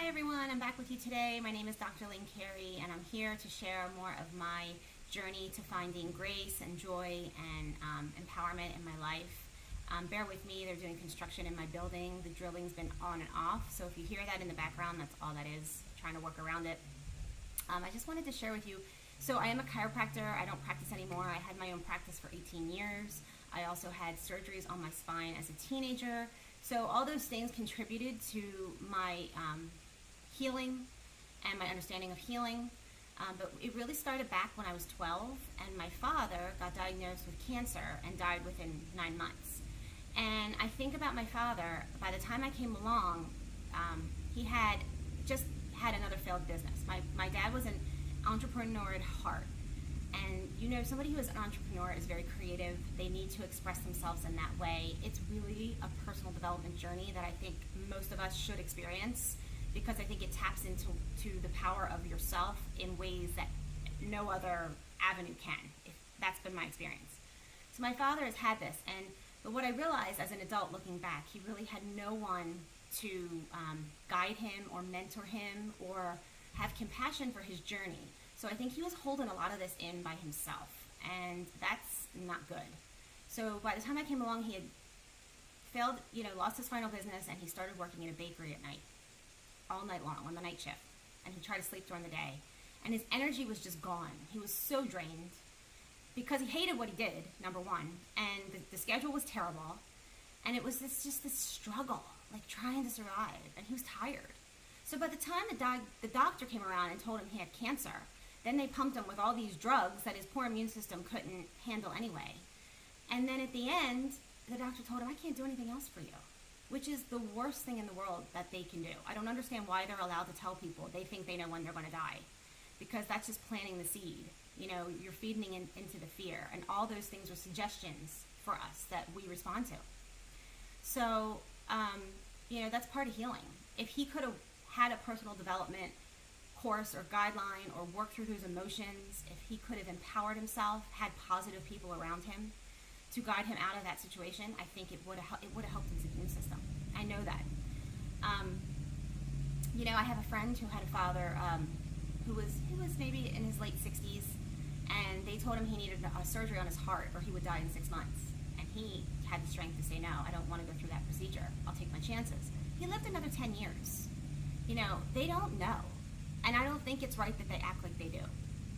Hi everyone, I'm back with you today. My name is Dr. Lynn Carey and I'm here to share more of my journey to finding grace and joy and empowerment in my life. Bear with me, they're doing construction in my building. The drilling's been on and off, so if you hear that in the background, that's all that is, trying to work around it. I just wanted to share with you, so I am a chiropractor. I don't practice anymore. I had my own practice for 18 years. I also had surgeries on my spine as a teenager. So all those things contributed to my healing and my understanding of healing. But it really started back when I was 12, and my father got diagnosed with cancer and died within 9 months. And I think about my father, by the time I came along, he had just had another failed business. My dad was an entrepreneur at heart. And you know, somebody who is an entrepreneur is very creative. They need to express themselves in that way. It's really a personal development journey that I think most of us should experience, because I think it taps into the power of yourself in ways that no other avenue can. That's been my experience. So my father has had this, but what I realized as an adult looking back, he really had no one to guide him or mentor him or have compassion for his journey. So I think he was holding a lot of this in by himself, and that's not good. So by the time I came along, he had failed, lost his final business, and he started working in a bakery at night, all night long, on the night shift. And he tried to sleep during the day. And his energy was just gone. He was so drained because he hated what he did, number one, and the schedule was terrible. And it was just this struggle, like trying to survive, and he was tired. So by the time the doctor came around and told him he had cancer, then they pumped him with all these drugs that his poor immune system couldn't handle anyway. And then at the end, the doctor told him, I can't do anything else for you, which is the worst thing in the world that they can do. I don't understand why they're allowed to tell people they think they know when they're going to die, because that's just planting the seed. You're feeding into the fear, and all those things are suggestions for us that we respond to. So, that's part of healing. If he could have had a personal development course or guideline or work through his emotions, if he could have empowered himself, had positive people around him to guide him out of that situation, I think it would have helped his immune system. I know that. I have a friend who had a father who was maybe in his late 60s, and they told him he needed a surgery on his heart or he would die in 6 months. And he had the strength to say, no, I don't want to go through that procedure. I'll take my chances. He lived another 10 years. They don't know. And I don't think it's right that they act like they do.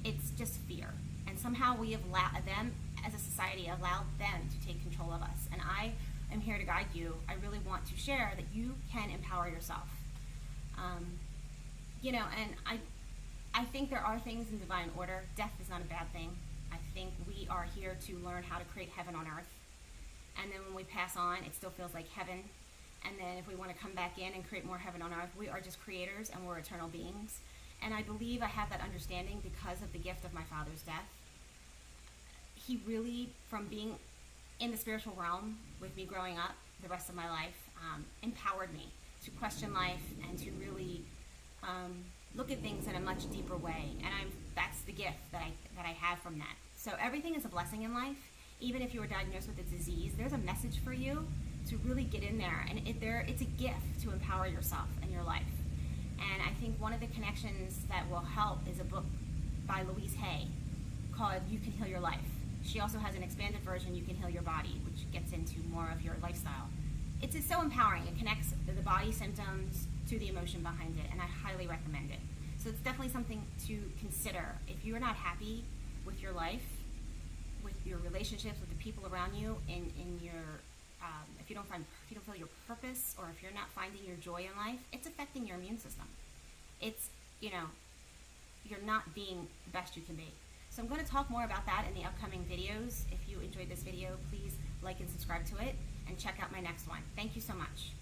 It's just fear. And somehow we have allowed them, as a society, allowed them to take control of us. And I am here to guide you. I really want to share that you can empower yourself. And I think there are things in divine order. Death is not a bad thing. I think we are here to learn how to create heaven on earth. And then when we pass on, it still feels like heaven. And then if we want to come back in and create more heaven on earth, we are just creators and we're eternal beings. And I believe I have that understanding because of the gift of my father's death. He really, from being in the spiritual realm with me growing up the rest of my life, empowered me to question life and to really look at things in a much deeper way. And that's the gift that I have from that. So everything is a blessing in life. Even if you were diagnosed with a disease, there's a message for you to really get in there. And it's a gift to empower yourself and your life. And I think one of the connections that will help is a book by Louise Hay called You Can Heal Your Life. She also has an expanded version, You Can Heal Your Body, which gets into more of your lifestyle. It's so empowering. It connects the body symptoms to the emotion behind it, and I highly recommend it. So it's definitely something to consider. If you're not happy with your life, with your relationships, with the people around you, in your if you don't feel your purpose, or if you're not finding your joy in life, it's affecting your immune system. It's, you're not being the best you can be. So I'm going to talk more about that in the upcoming videos. If you enjoyed this video, please like and subscribe to it, and check out my next one. Thank you so much.